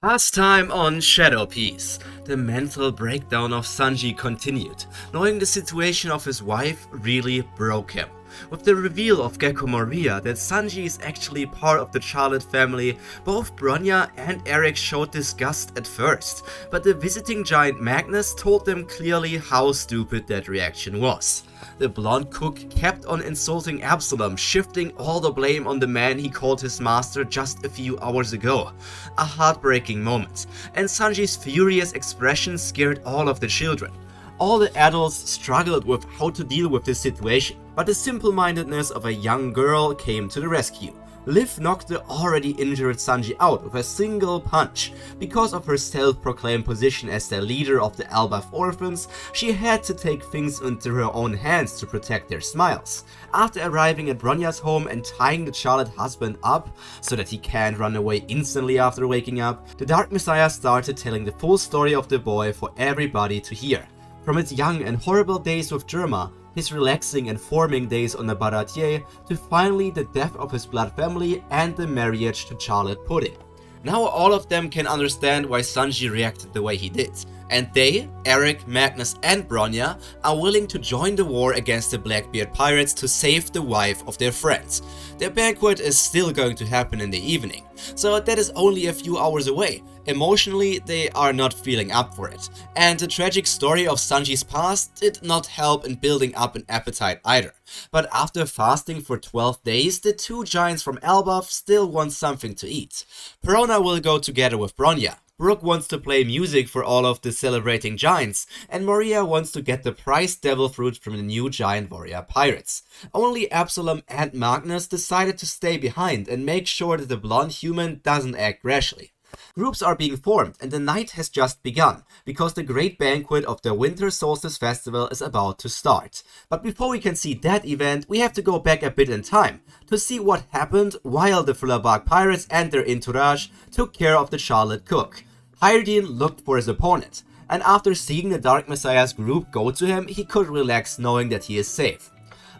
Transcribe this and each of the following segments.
Last time on Shadow Piece, the mental breakdown of Sanji continued, knowing the situation of his wife really broke him. With the reveal of Gecko Moria that Sanji is actually part of the Charlotte family, both Bronya and Eric showed disgust at first, but the visiting giant Magnus told them clearly how stupid that reaction was. The blonde cook kept on insulting Absalom, shifting all the blame on the man he called his master just a few hours ago. A heartbreaking moment, and Sanji's furious expression scared all of the children. All the adults struggled with how to deal with this situation, but the simple-mindedness of a young girl came to the rescue. Liv knocked the already injured Sanji out with a single punch. Because of her self-proclaimed position as the leader of the Elbaf orphans, she had to take things into her own hands to protect their smiles. After arriving at Bronya's home and tying the Charlotte husband up so that he can't run away instantly after waking up, the Dark Messiah started telling the full story of the boy for everybody to hear. From his young and horrible days with Germa, his relaxing and forming days on the Baratier, to finally the death of his blood family and the marriage to Charlotte Pudding. Now all of them can understand why Sanji reacted the way he did, and they, Eric, Magnus and Bronya, are willing to join the war against the Blackbeard Pirates to save the wife of their friends. Their banquet is still going to happen in the evening, so that is only a few hours away. Emotionally, they are not feeling up for it, and the tragic story of Sanji's past did not help in building up an appetite either. But after fasting for 12 days, the two giants from Elbaf still want something to eat. Perona will go together with Bronya. Brook wants to play music for all of the celebrating giants, and Moria wants to get the prized devil fruit from the new giant warrior pirates. Only Absalom and Magnus decided to stay behind and make sure that the blonde human doesn't act rashly. Groups are being formed and the night has just begun, because the great banquet of the Winter Solstice Festival is about to start. But before we can see that event, we have to go back a bit in time, to see what happened while the Fullerbark Pirates and their entourage took care of the Charlotte cook. Hyrdine looked for his opponent, and after seeing the Dark Messiah's group go to him, he could relax knowing that he is safe.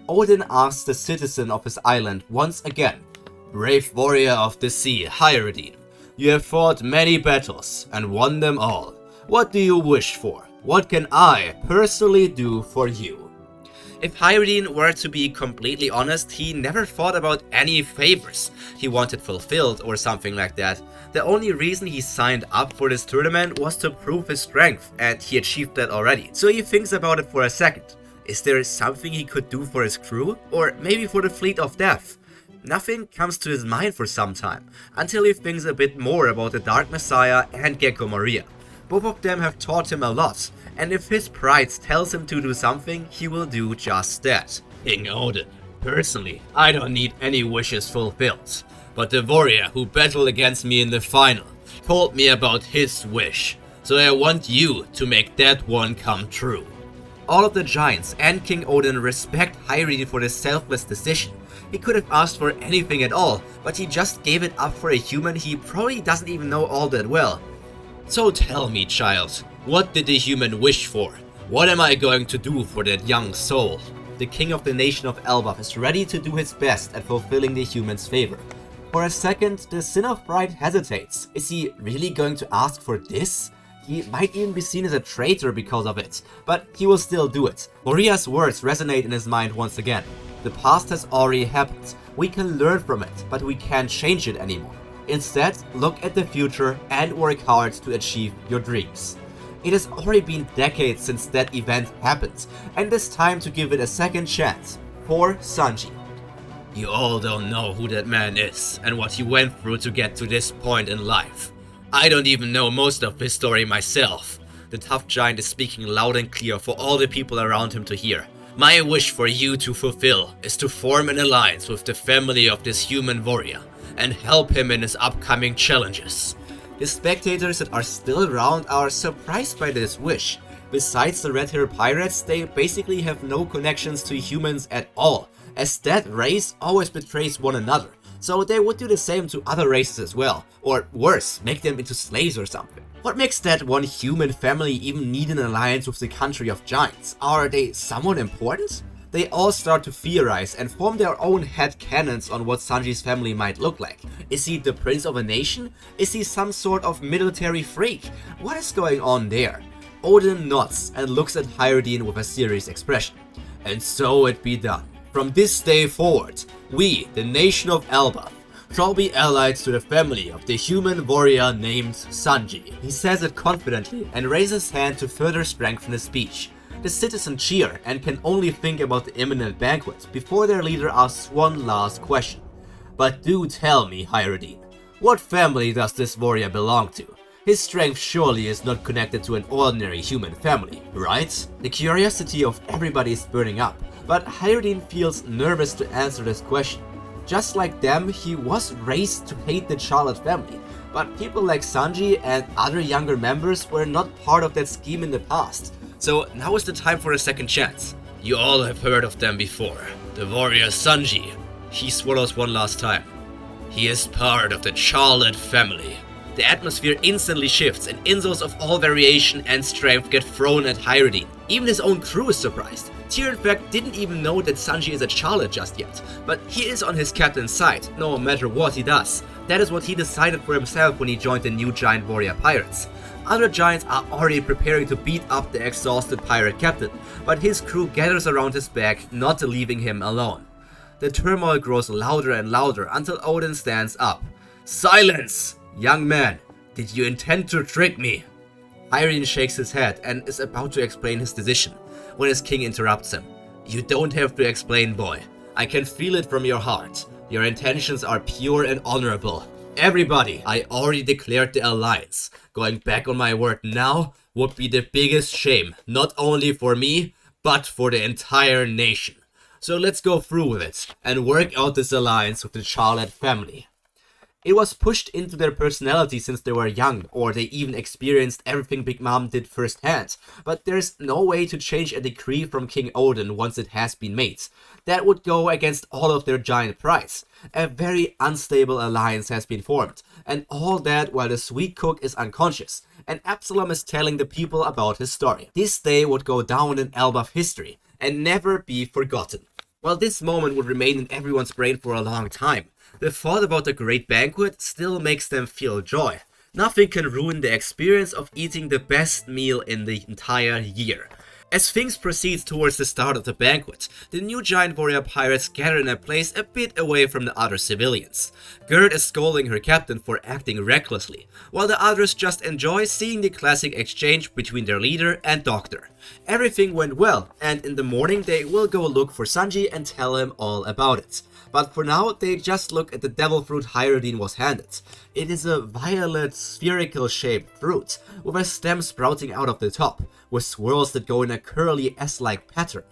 Odin asked the citizen of his island once again, "Brave warrior of the sea, Hyrdine. You have fought many battles and won them all. What do you wish for? What can I personally do for you?" If Hyrdine were to be completely honest, he never thought about any favors he wanted fulfilled or something like that. The only reason he signed up for this tournament was to prove his strength, and he achieved that already. So he thinks about it for a second. Is there something he could do for his crew? Or maybe for the Fleet of Death? Nothing comes to his mind for some time, until he thinks a bit more about the Dark Messiah and Gecko Moria. Both of them have taught him a lot, and if his pride tells him to do something, he will do just that. King Odin, personally, I don't need any wishes fulfilled, but the warrior who battled against me in the final told me about his wish, so I want you to make that one come true. All of the giants and King Odin respect Hyrdine for this selfless decision. He could have asked for anything at all, but he just gave it up for a human he probably doesn't even know all that well. So tell me, child, what did the human wish for? What am I going to do for that young soul? The king of the nation of Elbaf is ready to do his best at fulfilling the human's favor. For a second, the Sin of Pride hesitates. Is he really going to ask for this? He might even be seen as a traitor because of it, but he will still do it. Moria's words resonate in his mind once again. The past has already happened. We can learn from it, but we can't change it anymore. Instead, look at the future and work hard to achieve your dreams. It has already been decades since that event happened, and it is time to give it a second chance for Sanji. You all don't know who that man is and what he went through to get to this point in life. I don't even know most of his story myself. The tough giant is speaking loud and clear for all the people around him to hear. My wish for you to fulfill is to form an alliance with the family of this human warrior and help him in his upcoming challenges. The spectators that are still around are surprised by this wish. Besides the Red Hair Pirates, they basically have no connections to humans at all, as that race always betrays one another. So they would do the same to other races as well, or worse, make them into slaves or something. What makes that one human family even need an alliance with the country of giants? Are they somewhat important? They all start to theorize and form their own headcanons on what Sanji's family might look like. Is he the prince of a nation? Is he some sort of military freak? What is going on there? Oden nods and looks at Hyruddin with a serious expression. And so it be done. From this day forward, we, the nation of Elbaf, shall be allied to the family of the human warrior named Sanji. He says it confidently and raises his hand to further strengthen his speech. The citizens cheer and can only think about the imminent banquet before their leader asks one last question. But do tell me, Hyruddin, what family does this warrior belong to? His strength surely is not connected to an ordinary human family, right? The curiosity of everybody is burning up, but Hyruddin feels nervous to answer this question. Just like them, he was raised to hate the Strawhat family, but people like Sanji and other younger members were not part of that scheme in the past. So now is the time for a second chance. You all have heard of them before. The warrior Sanji. He swallows one last time. He is part of the Strawhat family. The atmosphere instantly shifts and insults of all variation and strength get thrown at Hyruddin. Even his own crew is surprised. Tyr in fact didn't even know that Sanji is a Strawhat just yet, but he is on his captain's side, no matter what he does. That is what he decided for himself when he joined the new giant warrior pirates. Other giants are already preparing to beat up the exhausted pirate captain, but his crew gathers around his back, not leaving him alone. The turmoil grows louder and louder until Oden stands up. Silence! Young man, did you intend to trick me? Hyruddin shakes his head and is about to explain his decision, when his king interrupts him. You don't have to explain, boy. I can feel it from your heart. Your intentions are pure and honorable. Everybody, I already declared the alliance. Going back on my word now would be the biggest shame, not only for me, but for the entire nation. So let's go through with it and work out this alliance with the Strawhat family. It was pushed into their personality since they were young, or they even experienced everything Big Mom did firsthand, but there's no way to change a decree from King Oden once it has been made. That would go against all of their giant prides. A very unstable alliance has been formed, and all that while the sweet cook is unconscious, and Absalom is telling the people about his story. This day would go down in Elbaf history, and never be forgotten. While this moment would remain in everyone's brain for a long time, the thought about the great banquet still makes them feel joy. Nothing can ruin the experience of eating the best meal in the entire year. As things proceed towards the start of the banquet, the new giant warrior pirates gather in a place a bit away from the other civilians. Gerd is scolding her captain for acting recklessly, while the others just enjoy seeing the classic exchange between their leader and doctor. Everything went well, and in the morning they will go look for Sanji and tell him all about it. But for now, they just look at the devil fruit Hyruddin was handed. It is a violet, spherical shaped fruit, with a stem sprouting out of the top, with swirls that go in a curly S-like pattern.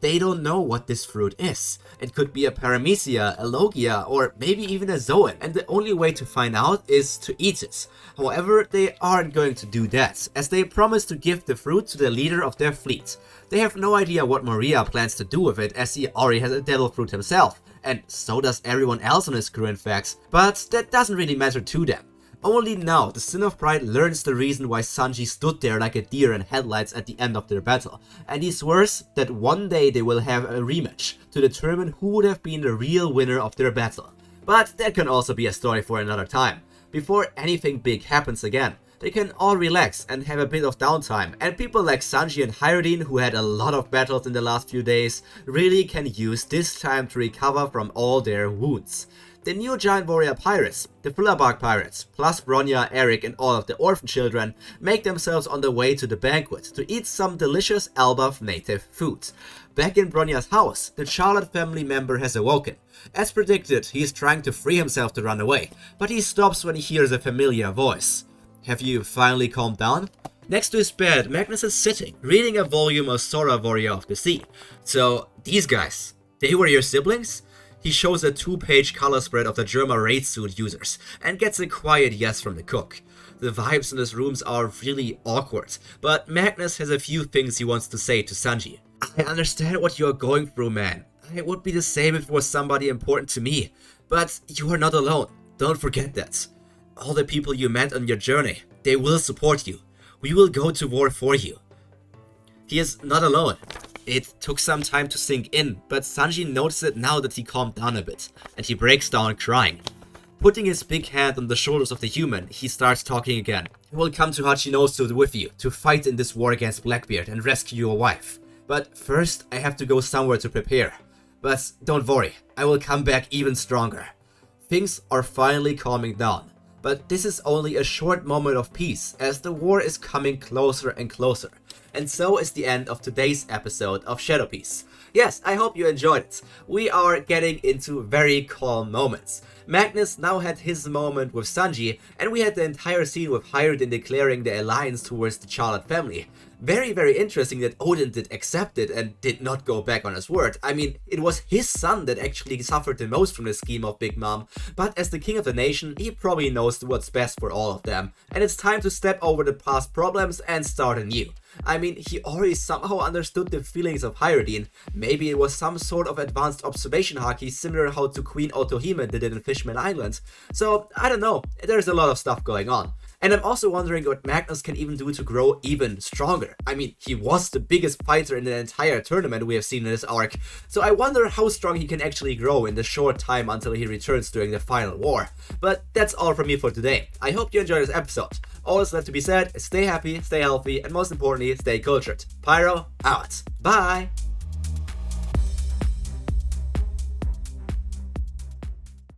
They don't know what this fruit is. It could be a paramecia, a logia, or maybe even a zoan, and the only way to find out is to eat it. However, they aren't going to do that, as they promise to give the fruit to the leader of their fleet. They have no idea what Maria plans to do with it, as he already has a devil fruit himself, and so does everyone else on his crew in fact, but that doesn't really matter to them. Only now, the Sin of Pride learns the reason why Sanji stood there like a deer in headlights at the end of their battle, and he swears that one day they will have a rematch to determine who would have been the real winner of their battle. But that can also be a story for another time. Before anything big happens again, they can all relax and have a bit of downtime, and people like Sanji and Hyruddin, who had a lot of battles in the last few days, really can use this time to recover from all their wounds. The new giant warrior pirates, the Strawhat Pirates, plus Bronya, Eric and all of the orphan children, make themselves on the way to the banquet to eat some delicious Elbaf native food. Back in Bronya's house, the Strawhat family member has awoken. As predicted, he is trying to free himself to run away, but he stops when he hears a familiar voice. Have you finally calmed down? Next to his bed, Magnus is sitting, reading a volume of Sora Warrior of the Sea. So, these guys, they were your siblings? He shows a 2-page color spread of the Germa raid suit users, and gets a quiet yes from the cook. The vibes in his rooms are really awkward, but Magnus has a few things he wants to say to Sanji. I understand what you are going through, man. It would be the same if it was somebody important to me. But you are not alone. Don't forget that. All the people you met on your journey, they will support you. We will go to war for you. He is not alone. It took some time to sink in, but Sanji noticed it now that he calmed down a bit, and he breaks down crying. Putting his big hand on the shoulders of the human, he starts talking again. "I will come to Hachinosu with you to fight in this war against Blackbeard and rescue your wife. But first, I have to go somewhere to prepare. But don't worry, I will come back even stronger." Things are finally calming down, but this is only a short moment of peace as the war is coming closer and closer. And so is the end of today's episode of Shadow Piece. Yes, I hope you enjoyed it. We are getting into very calm moments. Magnus now had his moment with Sanji, and we had the entire scene with Hyrutin declaring the alliance towards the Charlotte family. Very, very interesting that Odin did accept it and did not go back on his word. I mean, it was his son that actually suffered the most from the scheme of Big Mom, but as the king of the nation, he probably knows what's best for all of them, and it's time to step over the past problems and start anew. I mean, he already somehow understood the feelings of Hyrutin. Maybe it was some sort of advanced observation haki similar how to Queen Otohime did it in Fishman Island. So, I don't know, there's a lot of stuff going on. And I'm also wondering what Magnus can even do to grow even stronger. I mean, he was the biggest fighter in the entire tournament we have seen in this arc, so I wonder how strong he can actually grow in the short time until he returns during the final war. But that's all from me for today. I hope you enjoyed this episode. All that's left to be said is stay happy, stay healthy, and most importantly, stay cultured. Pyro, out. Bye!